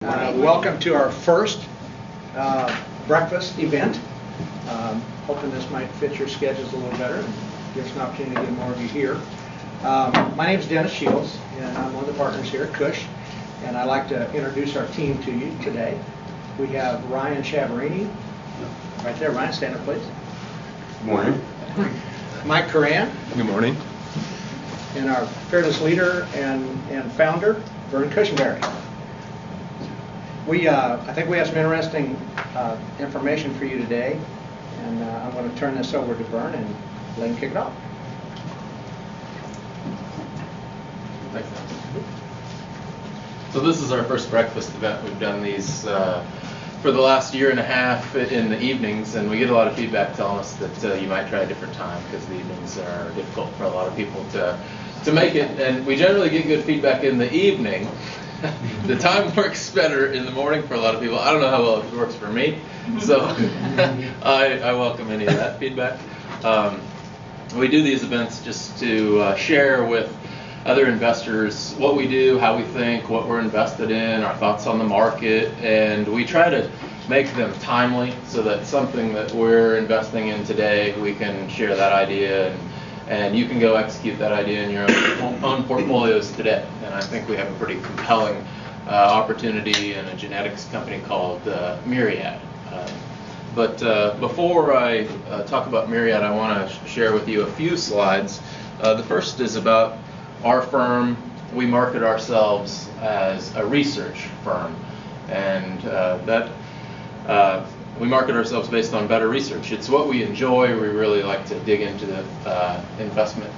Welcome to our first breakfast event. Hoping this might fit your schedules a little better and give us an opportunity to get more of you here. My name is Dennis Shields, and I'm one of the partners here at Cush, and I'd like to introduce our team to you today. We have Ryan Chavarini, right there. Ryan, stand up, please. Good morning. Mike Curran. Good morning. And our fearless leader and founder, Vern Cushenberry. I think we have some interesting information for you today, and I'm going to turn this over to Vern and let him kick it off. Thanks. So this is our first breakfast event. We've done these for the last year and a half in the evenings, and we get a lot of feedback telling us that you might try a different time because the evenings are difficult for a lot of people to make it, and we generally get good feedback in the evening. The time works better in the morning for a lot of people. I don't know how well it works for me, so I welcome any of that feedback. We do these events just to share with other investors what we do, how we think, what we're invested in, our thoughts on the market, and we try to make them timely so that something that we're investing in today, we can share that idea and you can go execute that idea in your own portfolios today. And I think we have a pretty compelling opportunity in a genetics company called Myriad. But before I talk about Myriad, I want to share with you a few slides. The first is about our firm. We market ourselves as a research firm, and we market ourselves based on better research. It's what we enjoy. We really like to dig into the investment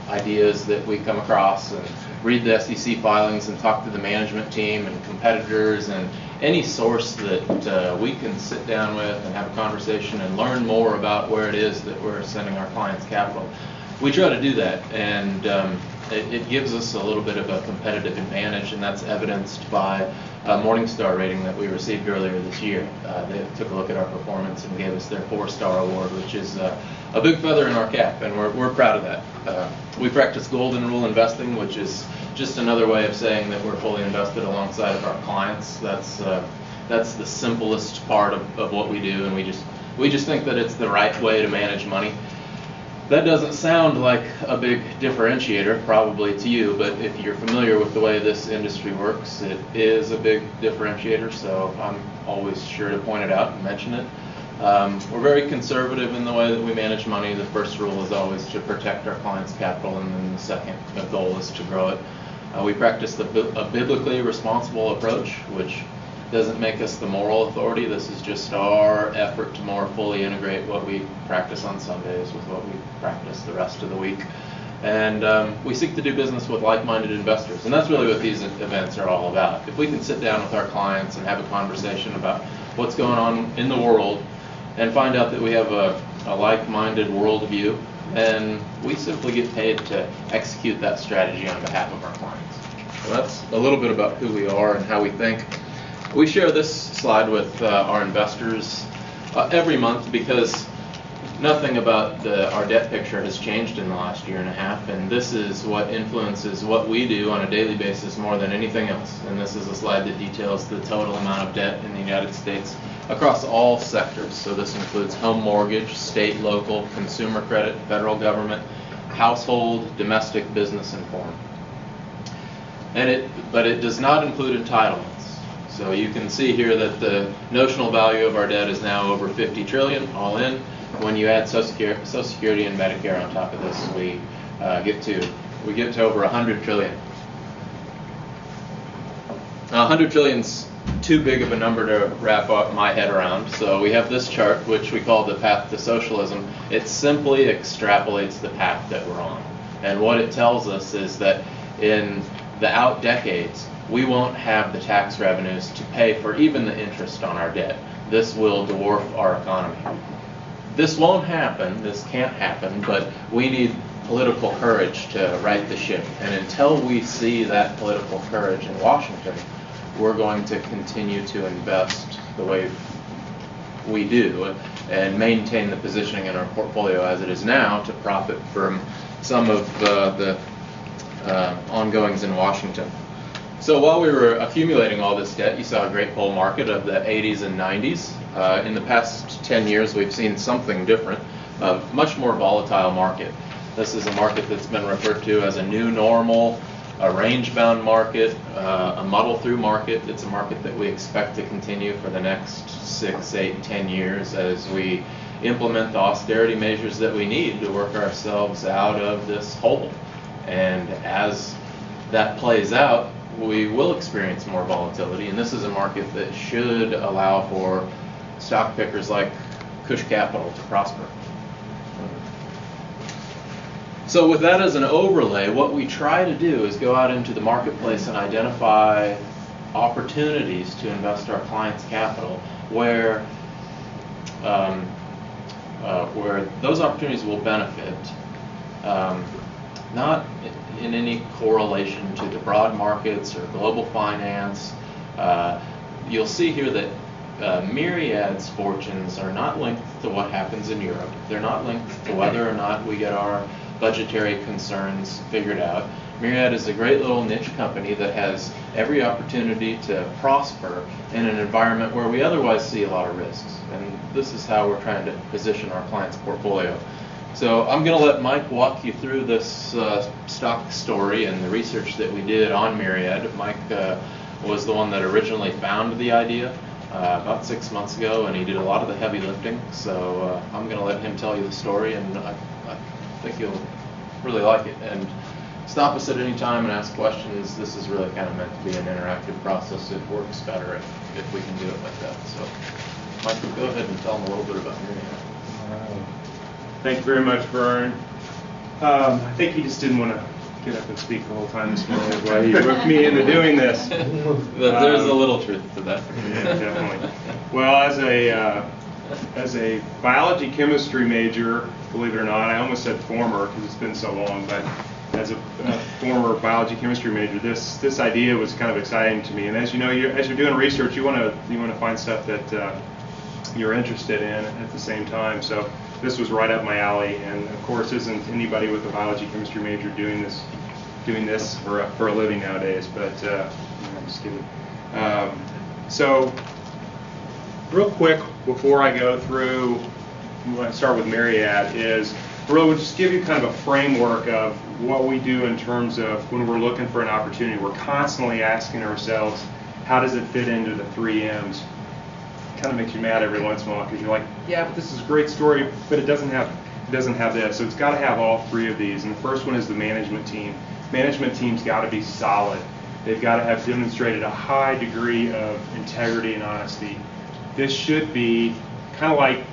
ideas that we come across and read the SEC filings and talk to the management team and competitors and any source that we can sit down with and have a conversation and learn more about where it is that we're sending our clients' capital. We try to do that, and it gives us a little bit of a competitive advantage, and that's evidenced by a Morningstar rating that we received earlier this year. They took a look at our performance and gave us their 4-star award, which is a big feather in our cap, and we're proud of that. We practice golden rule investing, which is just another way of saying that we're fully invested alongside of our clients. That's the simplest part of what we do, and we just think that it's the right way to manage money. That doesn't sound like a big differentiator probably to you, but if you're familiar with the way this industry works, it is a big differentiator, so I'm always sure to point it out and mention it. We're very conservative in the way that we manage money. The first rule is always to protect our clients' capital, and then the second goal is to grow it. We practice a biblically responsible approach, which doesn't make us the moral authority. This is just our effort to more fully integrate what we practice on Sundays with what we practice the rest of the week. And we seek to do business with like-minded investors, and that's really what these events are all about. If we can sit down with our clients and have a conversation about what's going on in the world and find out that we have a like-minded worldview, then we simply get paid to execute that strategy on behalf of our clients. So that's a little bit about who we are and how we think. We share this slide with our investors every month because nothing about our debt picture has changed in the last year and a half, and this is what influences what we do on a daily basis more than anything else. And this is a slide that details the total amount of debt in the United States across all sectors. So this includes home mortgage, state, local, consumer credit, federal government, household, domestic, business, and foreign. But it does not include entitlements. So you can see here that the notional value of our debt is now over $50 trillion, all in. When you add Social Security and Medicare on top of this, we get to over $100 trillion. Now, $100 trillion's too big of a number to wrap up my head around. So we have this chart, which we call the path to socialism. It simply extrapolates the path that we're on. And what it tells us is that in the out decades, we won't have the tax revenues to pay for even the interest on our debt. This will dwarf our economy. This won't happen, this can't happen, but we need political courage to right the ship. And until we see that political courage in Washington, we're going to continue to invest the way we do and maintain the positioning in our portfolio as it is now to profit from some of the ongoings in Washington. So while we were accumulating all this debt, you saw a great bull market of the 80s and 90s. In the past 10 years, we've seen something different, a much more volatile market. This is a market that's been referred to as a new normal, a range-bound market, a muddle-through market. It's a market that we expect to continue for the next 6, 8, 10 years as we implement the austerity measures that we need to work ourselves out of this hole. And as that plays out, we will experience more volatility, and this is a market that should allow for stock pickers like Cush Capital to prosper. So with that as an overlay, what we try to do is go out into the marketplace and identify opportunities to invest our clients' capital where those opportunities will benefit, not in any correlation to the broad markets or global finance. You'll see here that Myriad's fortunes are not linked to what happens in Europe. They're not linked to whether or not we get our budgetary concerns figured out. Myriad is a great little niche company that has every opportunity to prosper in an environment where we otherwise see a lot of risks. And this is how we're trying to position our client's portfolio. So I'm going to let Mike walk you through this stock story and the research that we did on Myriad. Mike was the one that originally found the idea about 6 months ago, and he did a lot of the heavy lifting. So I'm going to let him tell you the story, and I think you'll really like it. And stop us at any time and ask questions. This is really kind of meant to be an interactive process. It works better if we can do it like that. So Mike, go ahead and tell them a little bit about Myriad. Thank you very much, Vern. I think he just didn't want to get up and speak the whole time this morning. That's why he roped me into doing this. There's a little truth to that. Yeah, definitely. Well, as a biology chemistry major, believe it or not, I almost said former because it's been so long, but as a former biology chemistry major, this idea was kind of exciting to me. And as you know, as you're doing research, you want to find stuff that you're interested in at the same time. So this was right up my alley, and of course, isn't anybody with a biology chemistry major doing this for a living nowadays? But I'm just kidding. So, real quick before I go through, when I start with Myriad, is really we'll just give you kind of a framework of what we do in terms of when we're looking for an opportunity. We're constantly asking ourselves, how does it fit into the 3 M's? Kind of makes you mad every once in a while because you're like, yeah, but this is a great story, but it doesn't have this. So it's got to have all 3 of these. And the first one is the management team. Management team's got to be solid. They've got to have demonstrated a high degree of integrity and honesty. This should be kind of like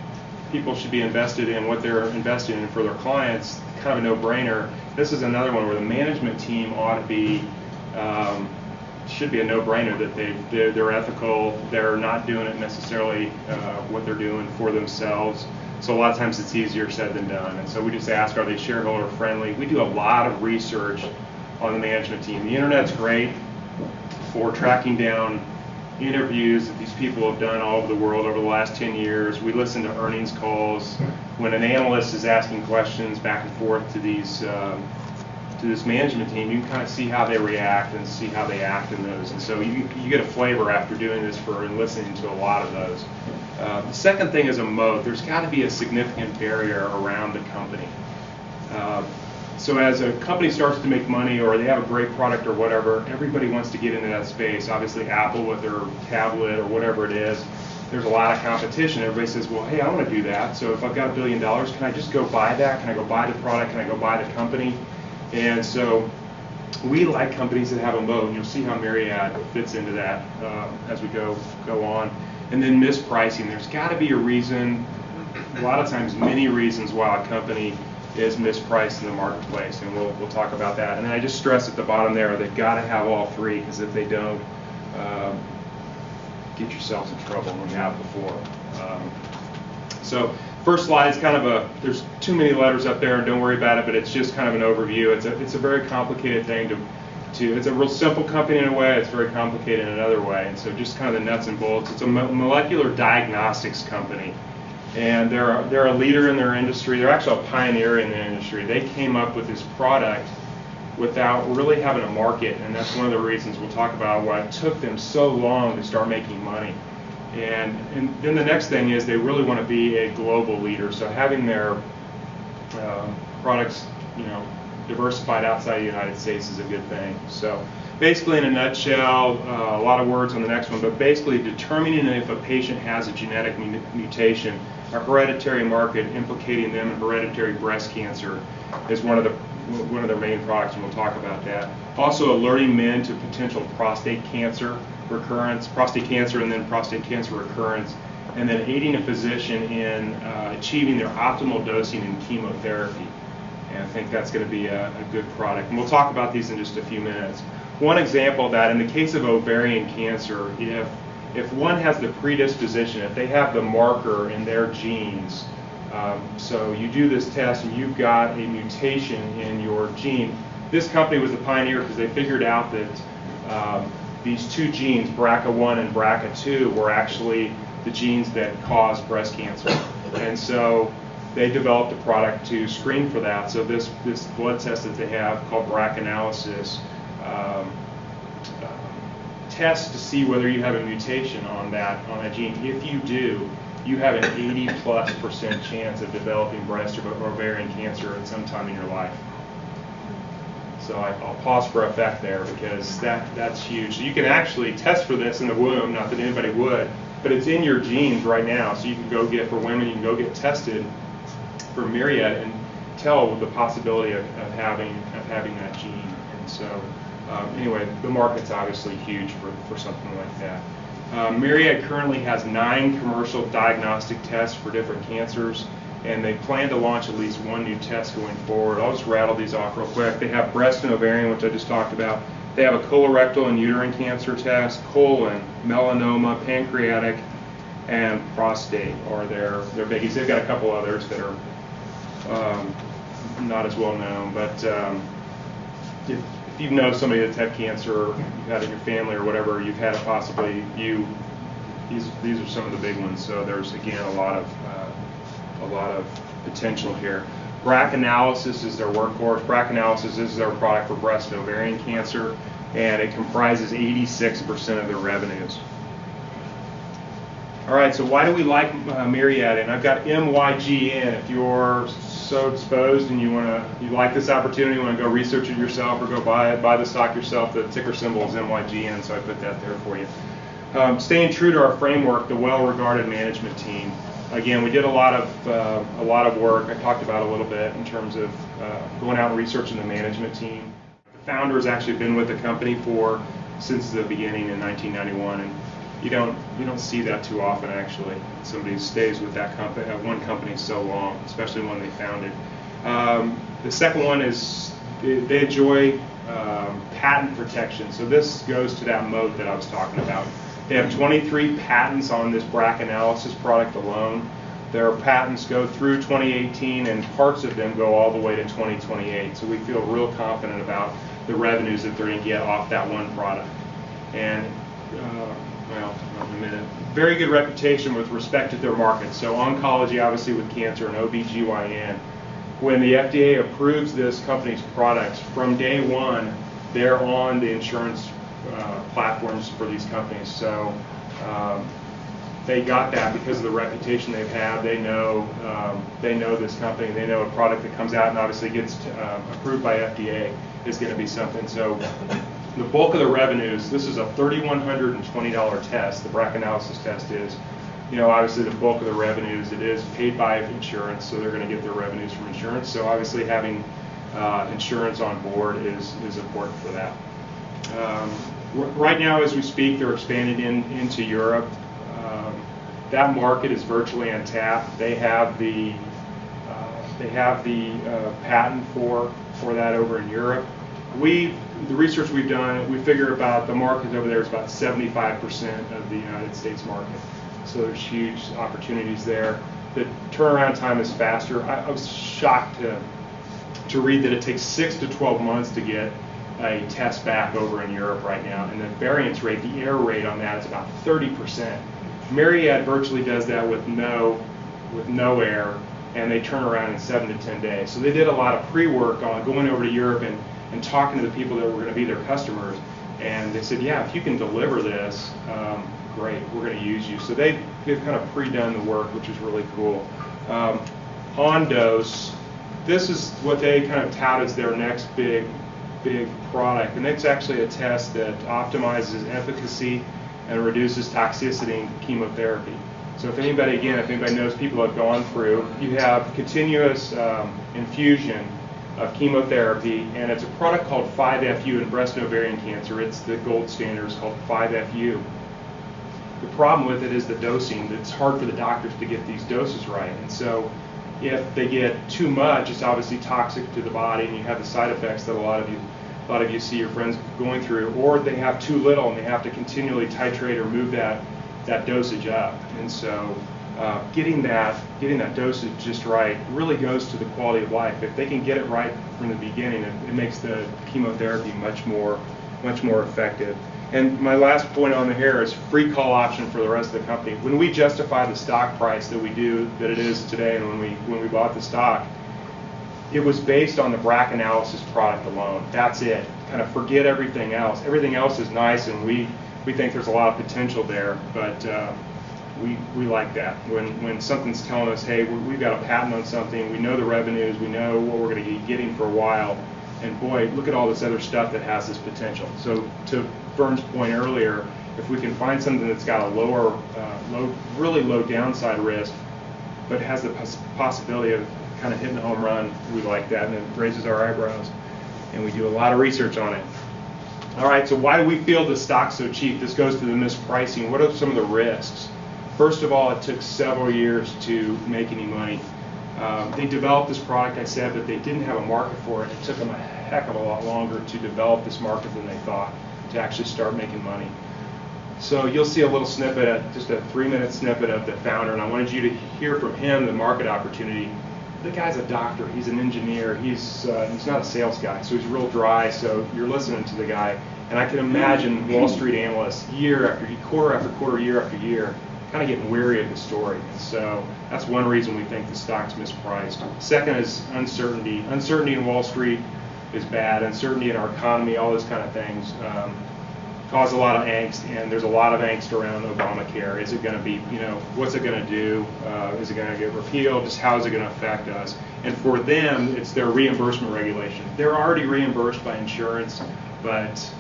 people should be invested in what they're invested in for their clients, kind of a no-brainer. This is another one where the management team ought to be should be a no-brainer that they're ethical. They're not doing it necessarily what they're doing for themselves. So a lot of times it's easier said than done. And so we just ask, are they shareholder friendly? We do a lot of research on the management team. The internet's great for tracking down interviews that these people have done all over the world over the last 10 years. We listen to earnings calls when an analyst is asking questions back and forth to this management team. You can kind of see how they react and see how they act in those. And so you get a flavor after doing this and listening to a lot of those. The second thing is a moat. There's got to be a significant barrier around the company. So as a company starts to make money or they have a great product or whatever, everybody wants to get into that space. Obviously Apple with their tablet or whatever it is, there's a lot of competition. Everybody says, well, hey, I want to do that. So if I've got $1 billion, can I just go buy that? Can I go buy the product? Can I go buy the company? And so we like companies that have a moat, and you'll see how Myriad fits into that as we go on. And then mispricing. There's got to be a reason, a lot of times many reasons why a company is mispriced in the marketplace, and we'll talk about that. And then I just stress at the bottom there, they've got to have all 3, because if they don't, get yourselves in trouble, and we have before. So first slide is kind of there's too many letters up there, and don't worry about it, but it's just kind of an overview. It's a very complicated thing it's a real simple company in a way, it's very complicated in another way, and so just kind of the nuts and bolts. It's a molecular diagnostics company, and they're a leader in their industry. They're actually a pioneer in their industry. They came up with this product without really having a market, and that's one of the reasons we'll talk about why it took them so long to start making money. And then the next thing is they really want to be a global leader, so having their products, diversified outside the United States is a good thing. So basically, in a nutshell, a lot of words on the next one, but basically determining if a patient has a genetic mutation, a hereditary market implicating them in hereditary breast cancer is one of their main products, and we'll talk about that. Also, alerting men to potential prostate cancer recurrence, prostate cancer and then prostate cancer recurrence, and then aiding a physician in achieving their optimal dosing in chemotherapy. And I think that's going to be a good product. And we'll talk about these in just a few minutes. One example of that, in the case of ovarian cancer, if one has the predisposition, if they have the marker in their genes, so you do this test and you've got a mutation in your gene. This company was the pioneer because they figured out that these two genes, BRCA1 and BRCA2, were actually the genes that cause breast cancer. And so they developed a product to screen for that. So this blood test that they have called BRCAnalysis tests to see whether you have a mutation on that gene. If you do, you have an 80+% chance of developing breast or ovarian cancer at some time in your life. So I'll pause for effect there because that's huge. So you can actually test for this in the womb, not that anybody would, but it's in your genes right now. So you can go get, for women, you can go get tested for Myriad and tell the possibility of having that gene. And so anyway, the market's obviously huge for something like that. Myriad currently has 9 commercial diagnostic tests for different cancers, and they plan to launch at least one new test going forward. I'll just rattle these off real quick. They have breast and ovarian, which I just talked about. They have a colorectal and uterine cancer test, colon, melanoma, pancreatic, and prostate are their biggies. They've got a couple others that are not as well known, but if you know somebody that's had cancer, or you've had it in your family or whatever, you've had it possibly, these are some of the big ones. So there's, again, a lot of potential here. BRCAnalysis is their workhorse. BRCAnalysis is their product for breast and ovarian cancer, and it comprises 86% of their revenues. All right, so why do we like Myriad? And I've got MYGN. If you're so disposed and you like this opportunity, you want to go research it yourself or go buy the stock yourself, the ticker symbol is MYGN, so I put that there for you. Staying true to our framework, the well-regarded management team. Again, we did a lot of work. I talked about a little bit in terms of going out and researching the management team. The founder has actually been with the company since the beginning in 1991, and you don't see that too often, actually. Somebody stays with that company, one company, so long, especially when they found it. The second one is they enjoy patent protection. So this goes to that moat that I was talking about. They have 23 patents on this BRCAnalysis product alone. Their patents go through 2018, and parts of them go all the way to 2028. So we feel real confident about the revenues that they're going to get off that one product. And well, in a minute. Very good reputation with respect to their market. So oncology, obviously, with cancer, and OBGYN. When the FDA approves this company's products, from day one, they're on the insurance platforms for these companies. So they got that because of the reputation they've had. They know this company. They know a product that comes out and obviously gets approved by FDA is going to be something. So the bulk of the revenues, this is a $3,120 test, the BRCAnalysis test is. Obviously the bulk of the revenues, it is paid by insurance, so they're going to get their revenues from insurance. So obviously having insurance on board is important for that. Right now, as we speak, they're expanding into Europe. That market is virtually untapped. They have the patent for that over in Europe. The research we've done, we figure about the market over there is about 75% of the United States market. So there's huge opportunities there. The turnaround time is faster. I was shocked to read that it takes 6 to 12 months to get a test back over in Europe right now, and the variance rate, the error rate on that is about 30%. Myriad virtually does that with no error, and they turn around in 7 to 10 days. So they did a lot of pre-work on going over to Europe and and talking to the people that were going to be their customers, and they said, yeah, if you can deliver this, great, we're going to use you. So they've kind of pre-done the work, which is really cool. On dose, this is what they kind of tout as their next big product, and it's actually a test that optimizes efficacy and reduces toxicity in chemotherapy. So if anybody knows people that have gone through, you have continuous infusion of chemotherapy, and it's a product called 5-FU in breast and ovarian cancer. It's the gold standard. It's called 5-FU. The problem with it is the dosing. It's hard for the doctors to get these doses right, and so if they get too much, it's obviously toxic to the body, and you have the side effects that a lot of you see your friends going through, or they have too little and they have to continually titrate or move that dosage up. And so getting that dosage just right really goes to the quality of life. If they can get it right from the beginning, it makes the chemotherapy much more effective. And my last point on here is free call option for the rest of the company. When we justify the stock price that it is today, and when we bought the stock, it was based on the BRAC analysis product alone. That's it. Kind of forget everything else. Everything else is nice, and we think there's a lot of potential there, but we like that. When something's telling us, hey, we've got a patent on something, we know the revenues, we know what we're going to be getting for a while, and boy, look at all this other stuff that has this potential. So to Vern's point earlier, if we can find something that's got a really low downside risk, but has the possibility of kind of hitting a home run, we like that, and it raises our eyebrows, and we do a lot of research on it. All right, so why do we feel the stock's so cheap? This goes to the mispricing. What are some of the risks? First of all, it took several years to make any money. They developed this product, I said, but they didn't have a market for it. It took them a heck of a lot longer to develop this market than they thought, to actually start making money. So you'll see a little snippet, just a 3-minute snippet of the founder, and I wanted you to hear from him the market opportunity. The guy's a doctor, he's an engineer, he's not a sales guy, so he's real dry, so you're listening to the guy. And I can imagine Wall Street analysts quarter after quarter, year after year, kind of getting weary of the story. And so that's one reason we think the stock's mispriced. Second is uncertainty. Uncertainty in Wall Street is bad. Uncertainty in our economy, all those kind of things cause a lot of angst, and there's a lot of angst around Obamacare. Is it going to be, what's it going to do? Is it going to get repealed? Just how is it going to affect us? And for them, it's their reimbursement regulation. They're already reimbursed by insurance, but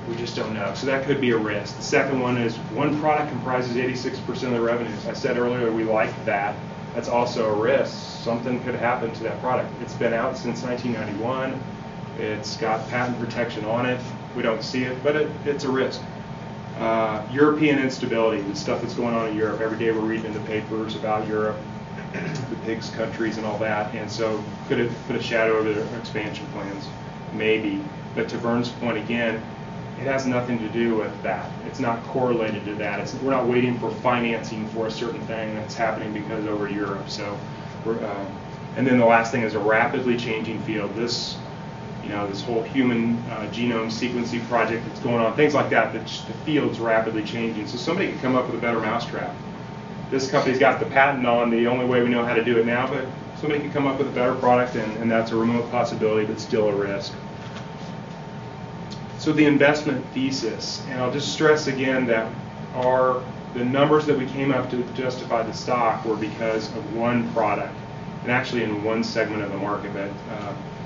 we just don't know. So that could be a risk. The second one is one product comprises 86% of the revenues. I said earlier we like that. That's also a risk. Something could happen to that product. It's been out since 1991. It's got patent protection on it. We don't see it, but it's a risk. European instability, the stuff that's going on in Europe. Every day we're reading in the papers about Europe, the PIGS countries and all that, and so could it put a shadow over their expansion plans? Maybe. But to Vern's point again, it has nothing to do with that. It's not correlated to that. We're not waiting for financing for a certain thing that's happening because over Europe. So, and then the last thing is a rapidly changing field. This whole human genome sequencing project that's going on, things like that, the field's rapidly changing. So somebody could come up with a better mousetrap. This company's got the patent on the only way we know how to do it now, but somebody could come up with a better product, and that's a remote possibility, but still a risk. So the investment thesis, and I'll just stress again that the numbers that we came up to justify the stock were because of one product, and actually in one segment of the market.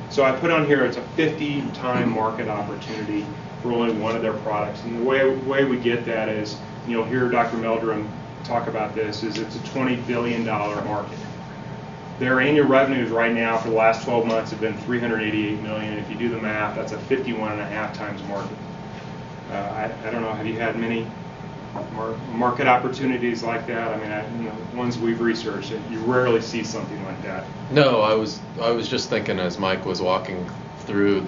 So I put on here it's a 50-time market opportunity for only one of their products. And the way we get that is, you'll hear Dr. Meldrum talk about this, is it's a $20 billion market. Their annual revenues right now for the last 12 months have been $388 million. If you do the math, that's a 51.5 times market. I don't know, have you had many market opportunities like that? I mean, ones we've researched, you rarely see something like that. No, I was just thinking as Mike was walking through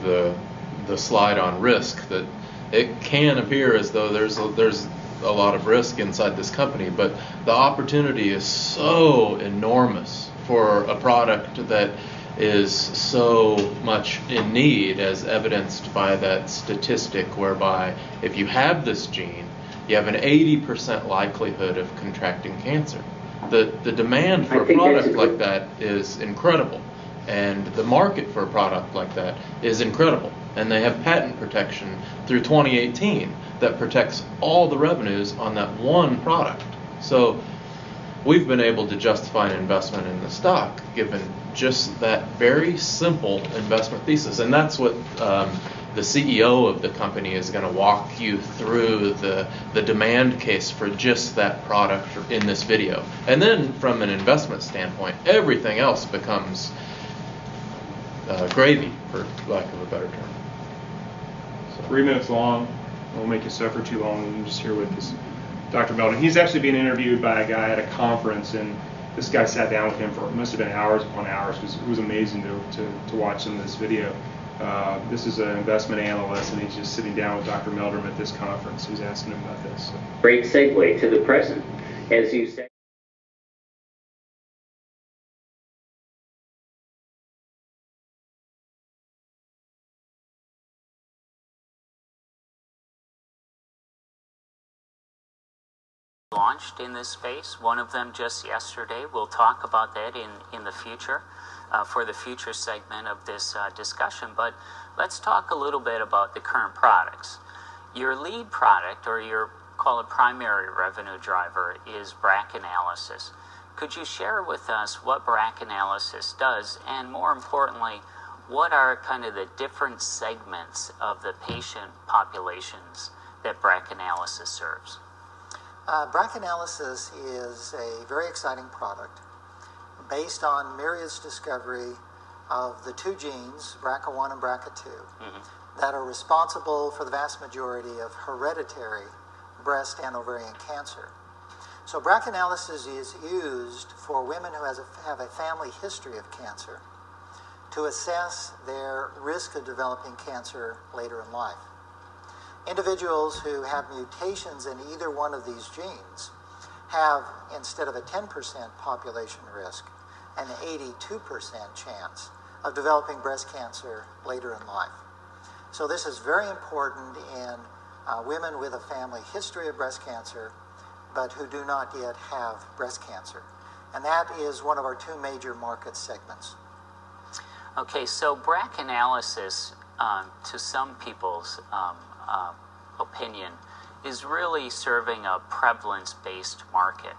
the slide on risk that it can appear as though there's a lot of risk inside this company, but the opportunity is so enormous for a product that is so much in need, as evidenced by that statistic whereby if you have this gene, you have an 80% likelihood of contracting cancer. The demand for a product like that is incredible. And the market for a product like that is incredible. And they have patent protection through 2018 that protects all the revenues on that one product. So we've been able to justify an investment in the stock given just that very simple investment thesis. And that's what the CEO of the company is going to walk you through the demand case for just that product in this video. And then from an investment standpoint, everything else becomes gravy, for lack of a better term. So. 3 minutes long. I won't make you suffer too long. I'm just here with this Dr. Melton. He's actually being interviewed by a guy at a conference, and this guy sat down with him for, it must have been hours upon hours, because it was amazing to watch some of this video. This is an investment analyst, and he's just sitting down with Dr. Meldrum at this conference. He's asking him about this. So. Great segue to the present. As you said, launched in this space, one of them just yesterday. We'll talk about that in the future, for the future segment of this discussion. But let's talk a little bit about the current products. Your lead product, or your call it primary revenue driver, is BRCA-analysis. Could you share with us what BRCA-analysis does, and more importantly, what are kind of the different segments of the patient populations that BRCA-analysis serves? BRCA-analysis is a very exciting product based on Myriad's discovery of the two genes, BRCA1 and BRCA2, that are responsible for the vast majority of hereditary breast and ovarian cancer. So BRCA-analysis is used for women who have a family history of cancer to assess their risk of developing cancer later in life. Individuals who have mutations in either one of these genes have, instead of a 10% population risk, an 82% chance of developing breast cancer later in life. So this is very important in women with a family history of breast cancer, but who do not yet have breast cancer. And that is one of our two major market segments. Okay, so BRCA-analysis, to some people's opinion, is really serving a prevalence-based market.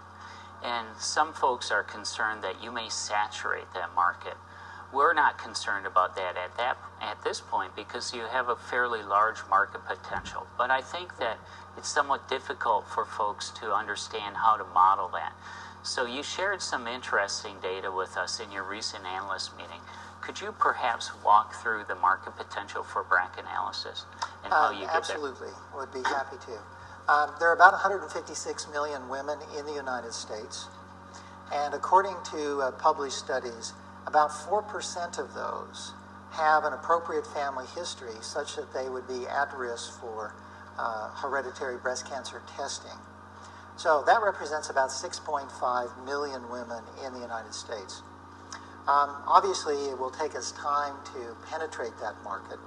And some folks are concerned that you may saturate that market. We're not concerned about that at this point, because you have a fairly large market potential. But I think that it's somewhat difficult for folks to understand how to model that. So you shared some interesting data with us in your recent analyst meeting. Could you perhaps walk through the market potential for BRCA-analysis and how you get there? Absolutely, would be happy to. There are about 156 million women in the United States, and according to published studies, about 4% of those have an appropriate family history such that they would be at risk for hereditary breast cancer testing. So that represents about 6.5 million women in the United States. Obviously, it will take us time to penetrate that market,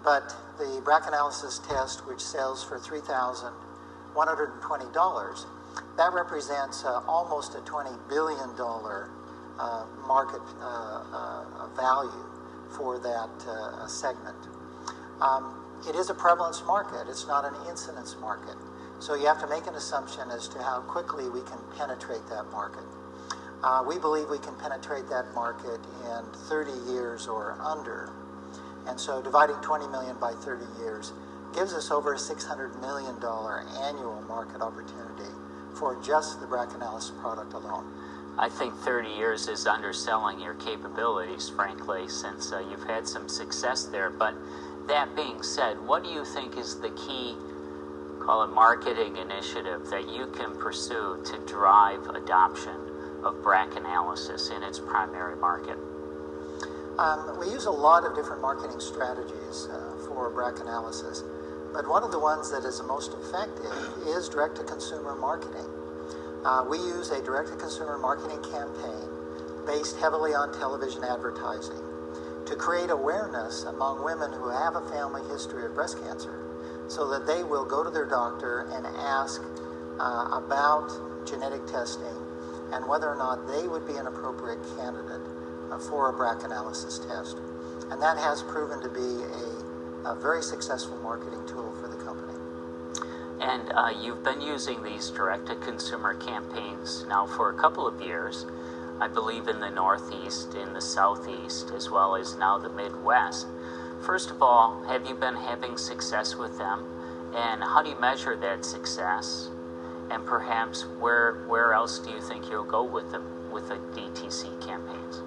but the BRCA-analysis test, which sells for $3,120, that represents almost a $20 billion market value for that segment. It is a prevalence market. It's not an incidence market. So you have to make an assumption as to how quickly we can penetrate that market. We believe we can penetrate that market in 30 years or under. And so dividing 20 million by 30 years gives us over a $600 million annual market opportunity for just the BRCA-analysis product alone. I think 30 years is underselling your capabilities, frankly, since you've had some success there. But that being said, what do you think is the key, call it marketing initiative, that you can pursue to drive adoption of BRCA-analysis in its primary market? We use a lot of different marketing strategies for BRCA-analysis, but one of the ones that is the most effective is direct-to-consumer marketing. We use a direct-to-consumer marketing campaign based heavily on television advertising to create awareness among women who have a family history of breast cancer, so that they will go to their doctor and ask about genetic testing and whether or not they would be an appropriate candidate for a BRCA test. And that has proven to be a very successful marketing tool for the company. And you've been using these direct-to-consumer campaigns now for a couple of years, I believe in the Northeast, in the Southeast, as well as now the Midwest. First of all, have you been having success with them? And how do you measure that success? And perhaps where else do you think you'll go with the DTC campaigns?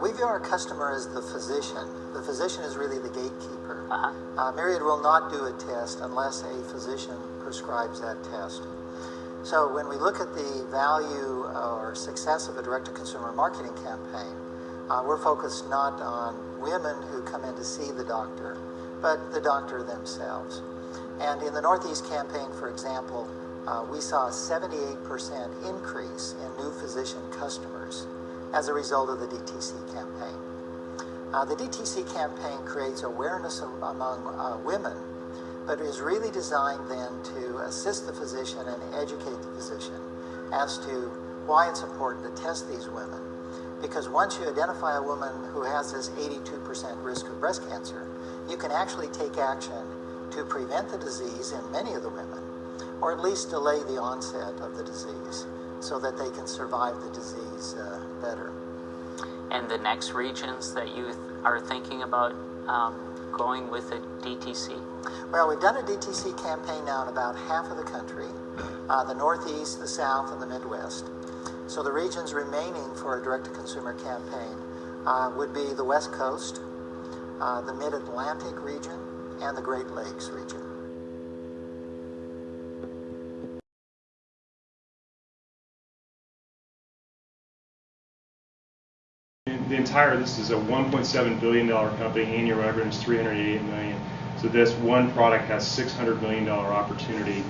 We view our customer as the physician. The physician is really the gatekeeper. Uh-huh. Myriad will not do a test unless a physician prescribes that test. So when we look at the value or success of a direct-to-consumer marketing campaign, we're focused not on women who come in to see the doctor, but the doctor themselves. And in the Northeast campaign, for example, we saw a 78% increase in new physician customers as a result of the DTC campaign. The DTC campaign creates awareness among women, but is really designed then to assist the physician and educate the physician as to why it's important to test these women. Because once you identify a woman who has this 82% risk of breast cancer, you can actually take action to prevent the disease in many of the women, or at least delay the onset of the disease so that they can survive the disease better. And the next regions that you are thinking about going with the DTC? Well, we've done a DTC campaign now in about half of the country, the Northeast, the South, and the Midwest. So the regions remaining for a direct-to-consumer campaign would be the West Coast, the Mid-Atlantic region, and the Great Lakes region. This is a $1.7 billion company, annual revenue is $388 million. So this one product has $600 million opportunity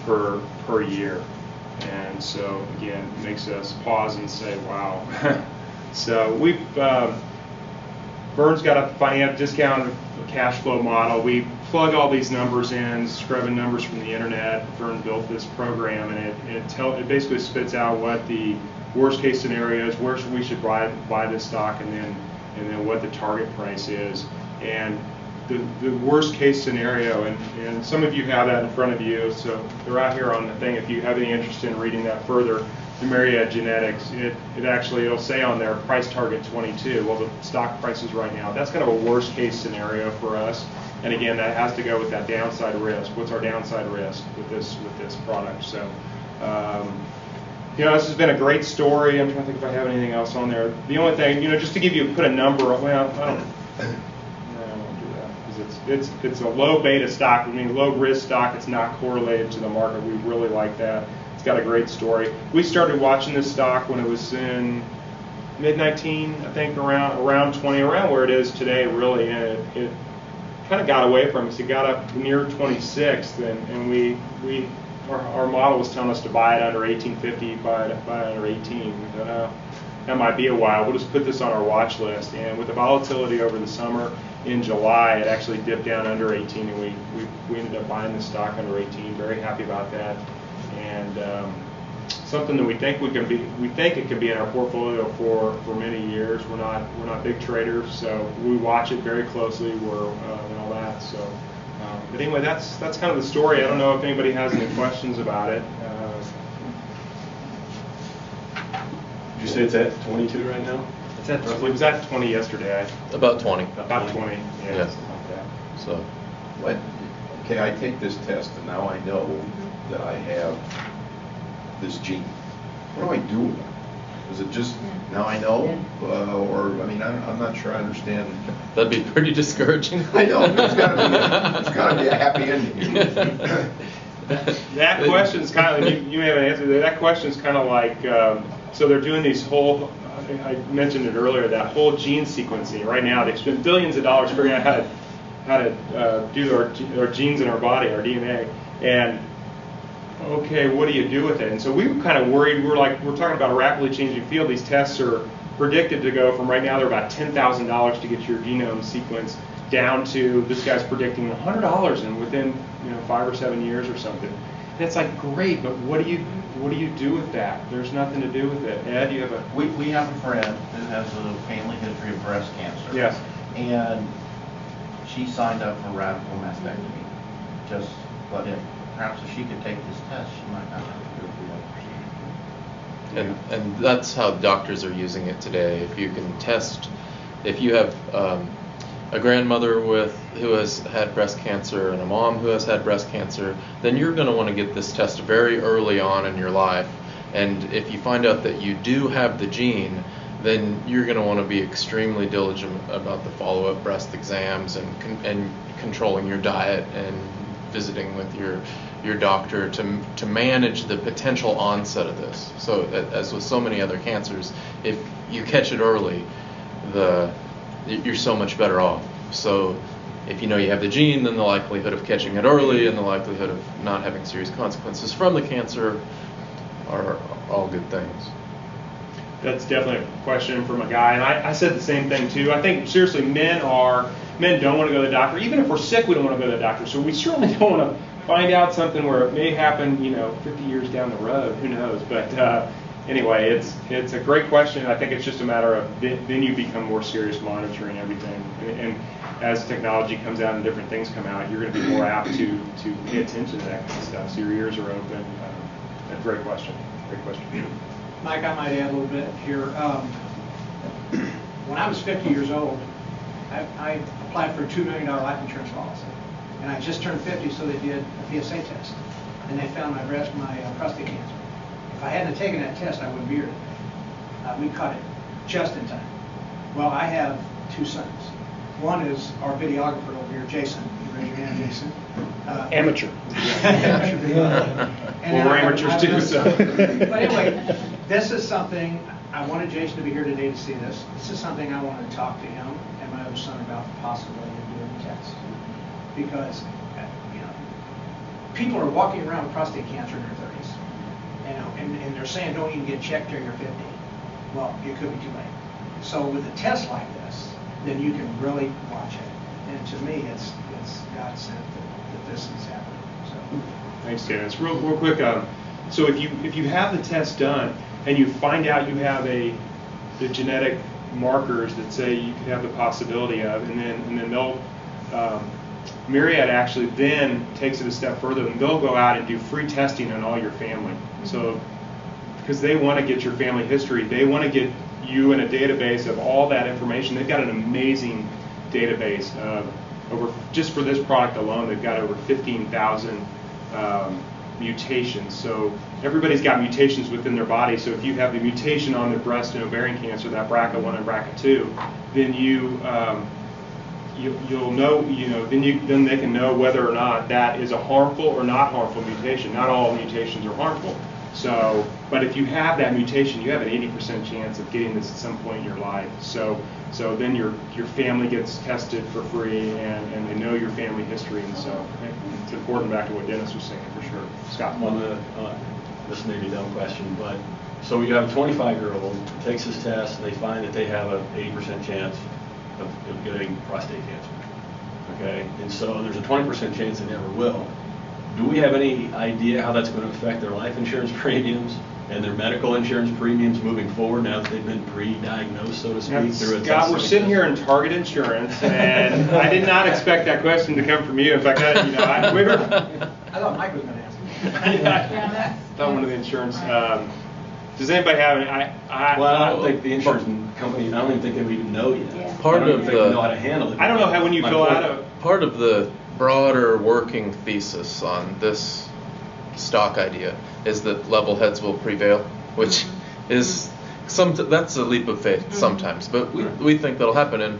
per year. And so again, it makes us pause and say, wow. So we've, Vern's got a discounted cash flow model. We plug all these numbers in, scrubbing numbers from the internet. Vern built this program, and it basically spits out what the worst case scenario is, where we should buy this stock, and then what the target price is. And the worst case scenario, and some of you have that in front of you, so they're out here on the thing. If you have any interest in reading that further, the Myriad Genetics, it'll say on there price target 22. Well, the stock price is right now. That's kind of a worst case scenario for us. And again, that has to go with that downside risk. What's our downside risk with this product? So, this has been a great story. I'm trying to think if I have anything else on there. The only thing, just to put a number. Well, I won't do that because it's a low beta stock. I mean, low risk stock. It's not correlated to the market. We really like that. It's got a great story. We started watching this stock when it was in mid-19, I think, around 20, around where it is today, really. And it kind of got away from us. It got up near 26, and our model was telling us to buy it under 1850, buy it under 18. We thought, that might be a while. We'll just put this on our watch list. And with the volatility over the summer, in July, it actually dipped down under 18, and we ended up buying the stock under 18. Very happy about that. And something that we think it can be in our portfolio for many years. We're not big traders, so we watch it very closely. And all that. So, but anyway, that's kind of the story. I don't know if anybody has any questions about it. Did you say it's at 22 right now? It was at 20 yesterday. About 20. About 20. Yeah. Yes. Something like that. So. Okay, I take this test and now I know that I have this gene. What do I do with it? Is it just now I know, or I mean, I'm not sure I understand. That'd be pretty discouraging. I know. There's got to be a happy ending here. That question's kind of, you may have an answer. That question's kind of like, so they're doing these whole, I mentioned it earlier, that whole gene sequencing. Right now, they spend billions of dollars figuring out how to do our genes in our body, our DNA. And okay, what do you do with it? And so we were kind of worried. We're talking about a rapidly changing field. These tests are predicted to go from right now they're about $10,000 to get your genome sequenced down to this guy's predicting $100 and within 5 or 7 years or something. that's like great, but what do you do with that? There's nothing to do with it. Ed, you have a... We have a friend who has a family history of breast cancer. Yes. And she signed up for radical mastectomy. But perhaps if she could take this test, she might not have to go through that procedure. And that's how doctors are using it today. If you can test, if you have a grandmother who has had breast cancer and a mom who has had breast cancer, then you're going to want to get this test very early on in your life. And if you find out that you do have the gene, then you're going to want to be extremely diligent about the follow-up breast exams and controlling your diet and visiting with your doctor to manage the potential onset of this. So as with so many other cancers, if you catch it early, you're so much better off. So if you know you have the gene, then the likelihood of catching it early and the likelihood of not having serious consequences from the cancer are all good things. That's definitely a question from a guy, and I said the same thing too. I think seriously, men don't want to go to the doctor. Even if we're sick, we don't want to go to the doctor. So we certainly don't want to find out something where it may happen, 50 years down the road. Who knows? But anyway, it's a great question. I think it's just a matter of then you become more serious monitoring everything, and as technology comes out and different things come out, you're going to be more apt to pay attention to that kind of stuff. So your ears are open. That's a great question. Great question. Mike, I might add a little bit here. When I was 50 years old, I applied for a $2 million life insurance policy. And I just turned 50, so they did a PSA test. And they found my prostate cancer. If I hadn't taken that test, I wouldn't be here today. We caught it just in time. Well, I have two sons. One is our videographer over here, Jason. You raise your hand, Jason. Amateur. Amateur videographer. Well, we're amateurs too, so. But anyway, this is something, I wanted Jason to be here today to see this. This is something I wanted to talk to him and my other son about the possibility of doing the test. Because, people are walking around with prostate cancer in their 30s. And they're saying don't even get checked till you're 50. Well, it could be too late. So with a test like this, then you can really watch it. And to me, it's God sent that this is happening. So. Thanks, Dennis. Real quick. So if you have the test done and you find out you have the genetic markers that say you could have the possibility of, and then they'll Myriad actually then takes it a step further, and they'll go out and do free testing on all your family. So because they want to get your family history, they want to get you in a database of all that information. They've got an amazing database over just for this product alone. They've got over 15,000 mutations. So everybody's got mutations within their body. So if you have the mutation on the breast and ovarian cancer, that BRCA1 and BRCA2, then you'll know, then they can know whether or not that is a harmful or not harmful mutation. Not all mutations are harmful. So, but if you have that mutation, you have an 80% chance of getting this at some point in your life. So then your family gets tested for free, and they know your family history, and so it's important. Back to what Dennis was saying, for sure. Scott. This may be a dumb question, but so you have a 25-year-old takes this test, and they find that they have an 80% chance of getting prostate cancer. Okay, and so there's a 20% chance they never will. Do we have any idea how that's going to affect their life insurance premiums and their medical insurance premiums moving forward now that they've been pre-diagnosed, so to speak, through a test? Scott, we're sitting here in Target Insurance, and I did not expect that question to come from you. In fact, I thought Mike was going to ask. Thought one of the insurance. Does anybody have any? I don't think the insurance company. I don't even think they would even know yet. Yeah. I don't even think they know how to handle it. I don't know how when you fill out a. Part of the broader working thesis on this stock idea is that level heads will prevail, which is that's a leap of faith sometimes, but we think that'll happen. And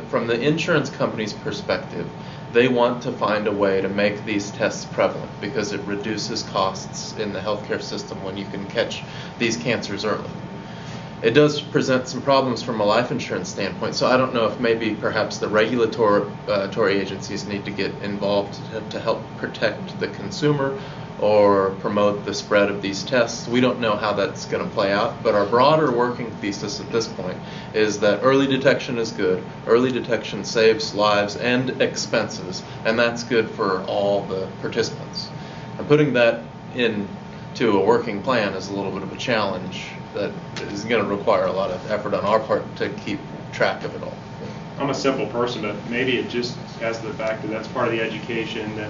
from the insurance company's perspective, they want to find a way to make these tests prevalent because it reduces costs in the healthcare system when you can catch these cancers early. It does present some problems from a life insurance standpoint, so I don't know if maybe perhaps the regulatory agencies need to get involved to help protect the consumer or promote the spread of these tests. We don't know how that's going to play out, but our broader working thesis at this point is that early detection is good. Early detection saves lives and expenses, and that's good for all the participants. And putting that into a working plan is a little bit of a challenge that is going to require a lot of effort on our part to keep track of it all. I'm a simple person, but maybe it just has the fact that that's part of the education that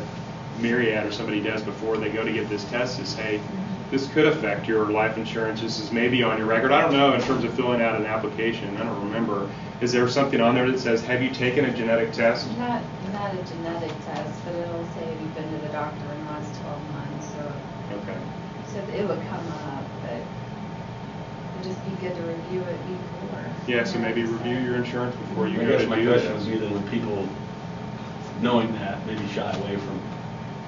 Myriad or somebody does before they go to get this test is, hey, this could affect your life insurance. This is maybe on your record. I don't know in terms of filling out an application. I don't remember. Is there something on there that says, have you taken a genetic test? Not a genetic test, but it'll say have you been to the doctor in the last 12 months or. Okay. So it would come up, but it'd just be good to review it before. Yeah, so maybe review your insurance before you I go guess to my do question would be this. that when people, knowing that, maybe shy away from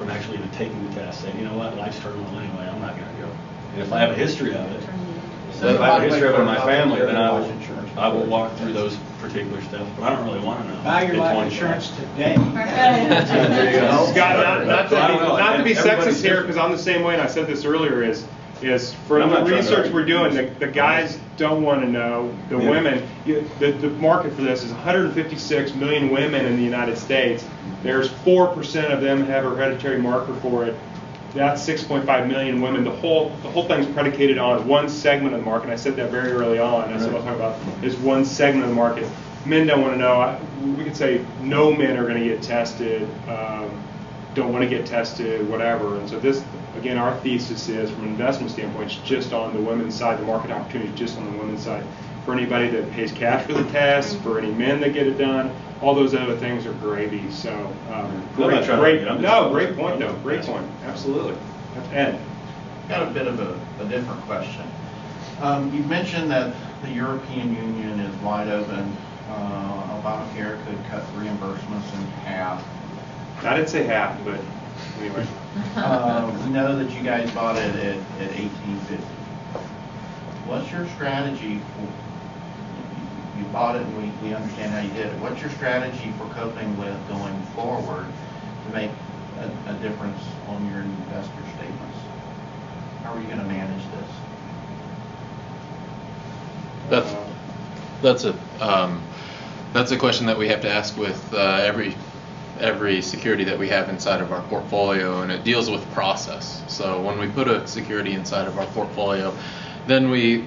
actually even taking the test, saying, you know what, life's terminal anyway, I'm not gonna go. And if I have a history of it, if I have a history of it in my family, then I will walk through those particular steps, but I don't really wanna know. Buy your at life 25. insurance today. There you go. Scott, not So I don't know. to be Everybody's sexist here, different. because I'm the same way, and I said this earlier, is from I'm the not trying to research argue. we're doing, the guys don't want to know, the Yeah. women, the market for this is 156 million women in the United States. There's 4% of them have a hereditary marker for it. That's 6.5 million women. The whole thing's predicated on one segment of the market. And I said that very early on. That's what I'm talking about. Is one segment of the market. Men don't want to know. We could say no men are going to get tested. Don't want to get tested, whatever. And so this, again, our thesis is, from an investment standpoint, it's just on the women's side. The market opportunity is just on the women's side. For anybody that pays cash for the test, for any men that get it done, all those other things are gravy. So, not trying to argue. I'm just- great point, though. Great point. Absolutely. Ed. Got a bit of a different question. You've mentioned that the European Union is wide open. Obamacare could cut reimbursements in half. I didn't say half, but anyway. We know that you guys bought it at $18.50. What's your strategy for, you bought it and we understand how you did it. What's your strategy for coping with going forward to make a difference on your investor statements? How are you going to manage this? That's a question that we have to ask with every security that we have inside of our portfolio, and it deals with process. So when we put a security inside of our portfolio, then we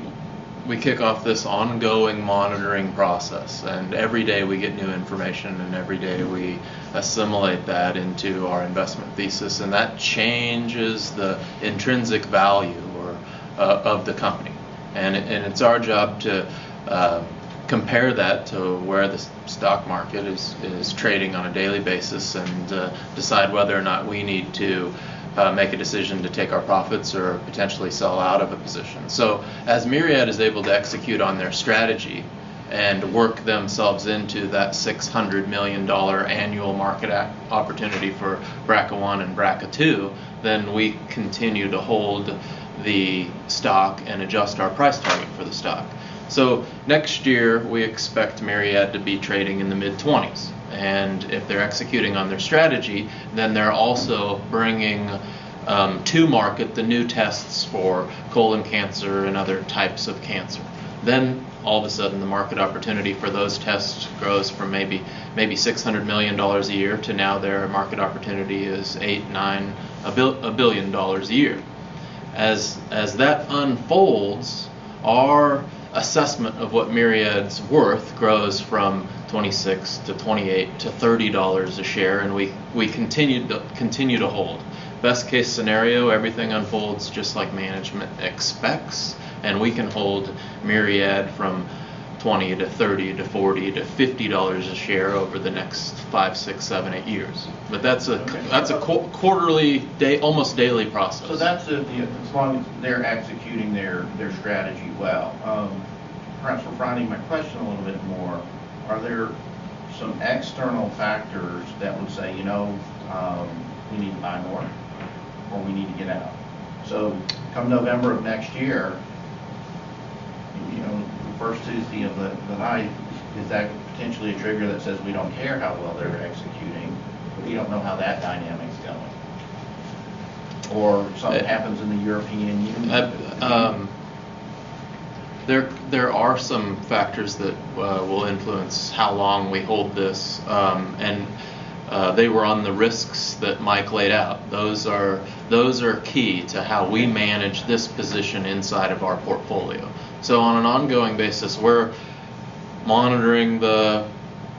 kick off this ongoing monitoring process, and every day we get new information, and every day we assimilate that into our investment thesis, and that changes the intrinsic value of the company. And it's our job to compare that to where the stock market is trading on a daily basis, and decide whether or not we need to make a decision to take our profits or potentially sell out of a position. So as Myriad is able to execute on their strategy and work themselves into that $600 million annual market opportunity for BRCA1 and BRCA2, then we continue to hold the stock and adjust our price target for the stock. So next year we expect Myriad to be trading in the mid-20s. And if they're executing on their strategy, then they're also bringing to market the new tests for colon cancer and other types of cancer. Then all of a sudden the market opportunity for those tests grows from maybe $600 million a year to now their market opportunity is $1 billion a year. As that unfolds, our assessment of what Myriad's worth grows from $26 to $28 to $30 a share, and we continue to hold. Best case scenario, everything unfolds just like management expects, and we can hold Myriad from $20 to $30 to $40 to $50 a share over the next 5, 6, 7, 8 years. But that's a quarterly, almost daily process. So that's as long as they're executing their strategy well. Perhaps refining my question a little bit more, are there some external factors that would say, we need to buy more or we need to get out? So come November of next year, the first Tuesday of the night, is that potentially a trigger that says we don't care how well they're executing, but we don't know how that dynamic's going? Or something happens in the European Union? There are some factors that will influence how long we hold this, and they were on the risks that Mike laid out. Those are key to how we manage this position inside of our portfolio. So on an ongoing basis, we're monitoring the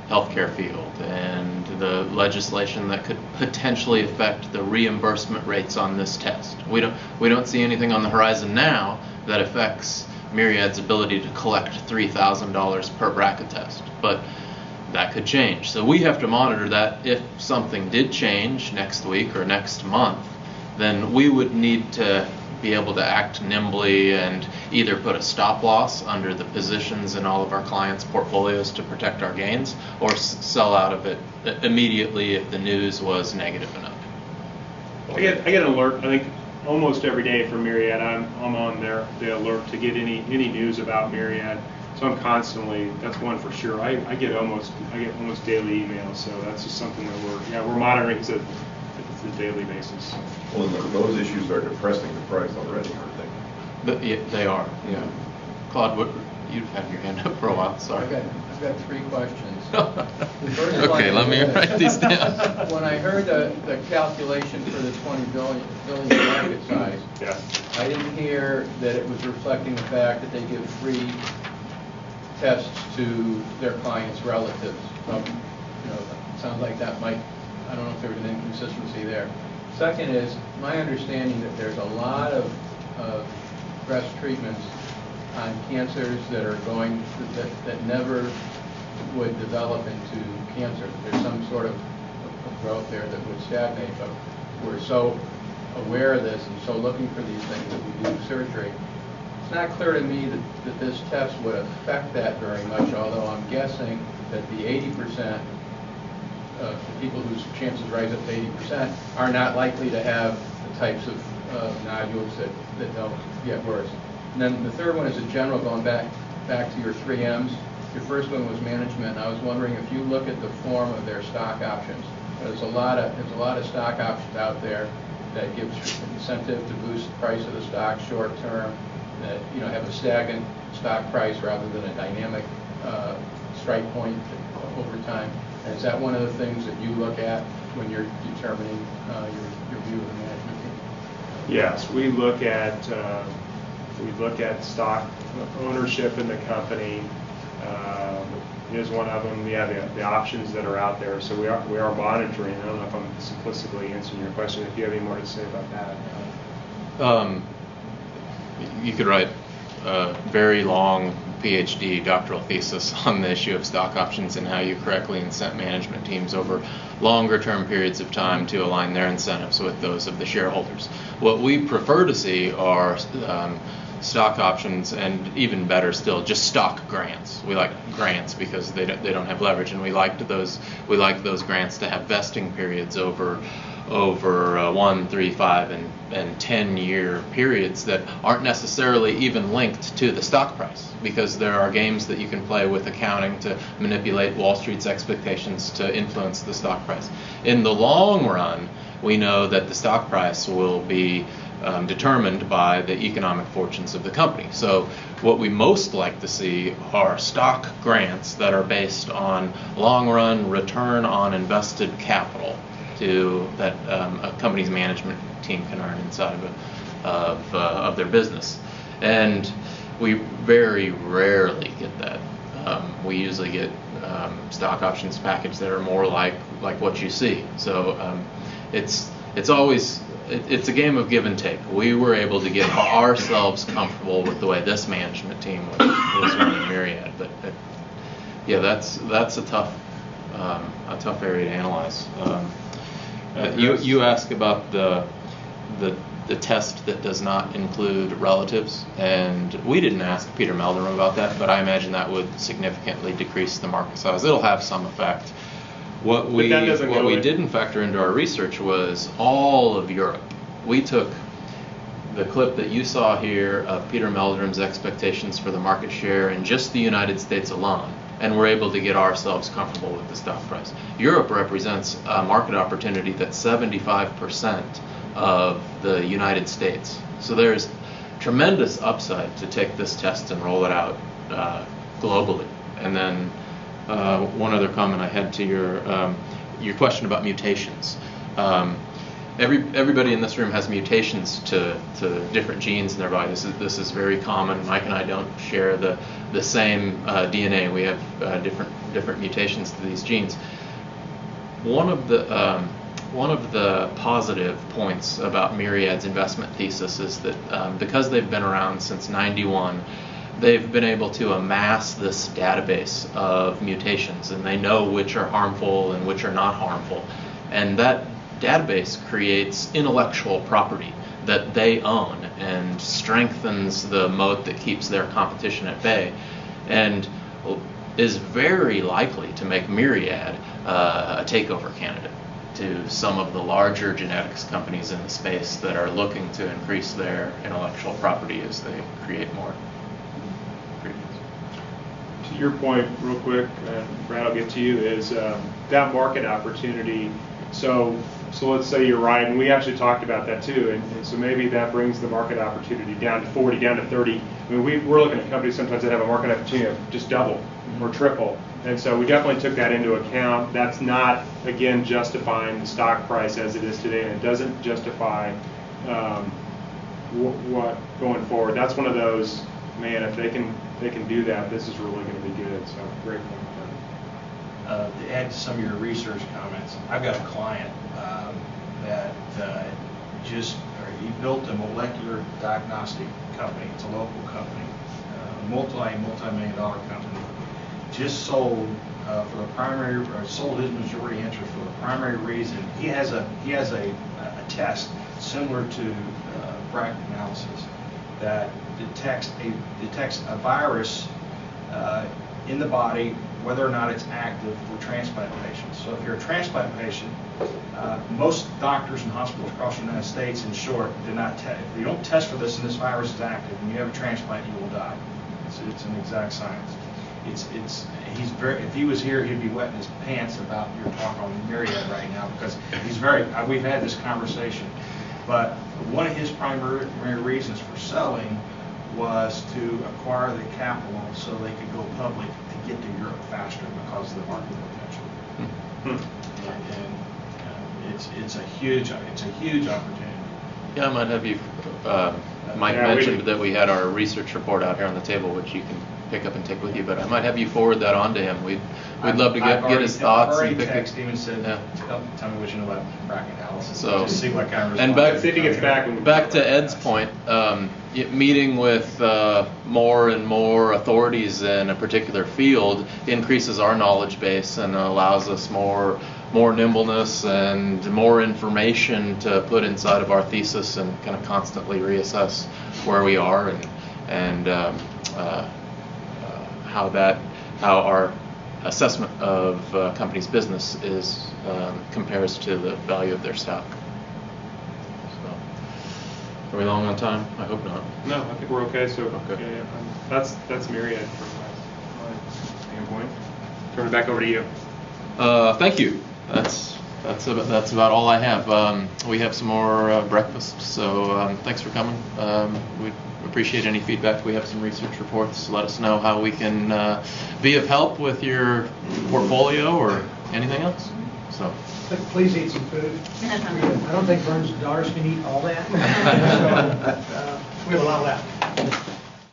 healthcare field and the legislation that could potentially affect the reimbursement rates on this test. We don't see anything on the horizon now that affects Myriad's ability to collect $3,000 per BRCA test, but that could change. So we have to monitor that. If something did change next week or next month, then we would need to be able to act nimbly and either put a stop loss under the positions in all of our clients' portfolios to protect our gains, or sell out of it immediately if the news was negative enough. I get an alert, I think, almost every day from Myriad. I'm on the alert to get any news about Myriad. So I'm constantly, that's one for sure. I get almost daily emails, so that's just something that we're monitoring it's a daily basis. Well, those issues are depressing the price already, aren't they? They are, yeah. Claude, you've had your hand up for a while, sorry. I've got 3 questions. Okay, let me write these down. When I heard the calculation for the 20 billion market size, yeah. I didn't hear that it was reflecting the fact that they give free tests to their clients' relatives. It sounds like that might, I don't know if there was an inconsistency there. Second is, my understanding that there's a lot of breast treatments on cancers that are going, that never would develop into cancer. There's some sort of growth there that would stagnate, but we're so aware of this and so looking for these things that we do surgery. It's not clear to me that this test would affect that very much, although I'm guessing that the 80%, the people whose chances rise up to 80%, are not likely to have the types of nodules that don't get worse. And then the third one is a general, going back to your 3 M's. Your first one was management, and I was wondering if you look at the form of their stock options. There's a lot of stock options out there that gives incentive to boost the price of the stock short term, that have a stagnant stock price rather than a dynamic strike point over time. And is that one of the things that you look at when you're determining your view of the management team? Yes, we look at stock ownership in the company. Is one of them. We have the options that are out there, so we are monitoring. I don't know if I'm simplistically answering your question. If you have any more to say about that. You could write a very long PhD doctoral thesis on the issue of stock options and how you correctly incent management teams over longer term periods of time to align their incentives with those of the shareholders. What we prefer to see are stock options, and even better still, just stock grants. We like grants because they don't have leverage, and we like those grants to have vesting periods over 1, 3, 5, and 10-year periods that aren't necessarily even linked to the stock price, because there are games that you can play with accounting to manipulate Wall Street's expectations to influence the stock price. In the long run, we know that the stock price will be determined by the economic fortunes of the company. So what we most like to see are stock grants that are based on long-run return on invested capital that a company's management team can earn inside of their business. And we very rarely get that. We usually get stock options package that are more like what you see. So it's always it's a game of give and take. We were able to get ourselves comfortable with the way this management team was running Myriad, but yeah, that's a tough area to analyze. You ask about the test that does not include relatives, and we didn't ask Peter Meldrum about that, but I imagine that would significantly decrease the market size. It'll have some effect. What we didn't factor into our research was all of Europe. We took the clip that you saw here of Peter Meldrum's expectations for the market share in just the United States alone, and we're able to get ourselves comfortable with the stock price. Europe represents a market opportunity that's 75% of the United States. So there's tremendous upside to take this test and roll it out globally. And then one other comment I had to your, your question about mutations. Everybody in this room has mutations to different genes in their body. This is very common. Mike and I don't share the same DNA. We have different mutations to these genes. One of the positive points about Myriad's investment thesis is that because they've been around since '91, they've been able to amass this database of mutations, and they know which are harmful and which are not harmful. And that database creates intellectual property that they own and strengthens the moat that keeps their competition at bay, and is very likely to make Myriad a takeover candidate to some of the larger genetics companies in the space that are looking to increase their intellectual property as they create more. To your point, real quick, Brad, I'll get to you, is that market opportunity. So let's say you're right, and we actually talked about that too, and so maybe that brings the market opportunity down to 40, down to 30. I mean, we're looking at companies sometimes that have a market opportunity of just double or triple, and so we definitely took that into account. That's not, again, justifying the stock price as it is today, and it doesn't justify what going forward. That's one of those, man, if they can do that, this is really going to be good. So great point. To add to some of your research comments, I've got a client that he built a molecular diagnostic company. It's a local company, multi-million dollar company. Just sold sold his majority interest for the primary reason he has a test similar to BRCA analysis that detects a virus in the body, whether or not it's active for transplant patients. So if you're a transplant patient, most doctors and hospitals across the United States, in short, do not test. If you don't test for this and this virus is active and you have a transplant, you will die. It's an exact science. If he was here, he'd be wetting his pants about your talk on Myriad right now, because we've had this conversation. But one of his primary reasons for selling was to acquire the capital so they could go public to get to Europe faster because of the market potential. And it's a huge opportunity. Yeah, I might have you. Mike mentioned that we had our research report out here on the table, which you can pick up and take with you. But I might have you forward that on to him. We'd love to get his thoughts. I've already texted him and said, tell me what you know about BRCA analysis. So, just see what kind of and back to Ed's point, meeting with more and more authorities in a particular field increases our knowledge base and allows us more nimbleness and more information to put inside of our thesis and kind of constantly reassess where we are and how our assessment of a company's business compares to the value of their stock. So, are we long on time? I hope not. No, I think we're okay. So okay. Yeah, that's Myriad from my standpoint. Turn it back over to you. Thank you. That's about all I have. We have some more breakfast, so thanks for coming. We appreciate any feedback. We have some research reports. Let us know how we can be of help with your portfolio or anything else. So please eat some food. I don't think Vern's daughters can eat all that. So we have a lot left.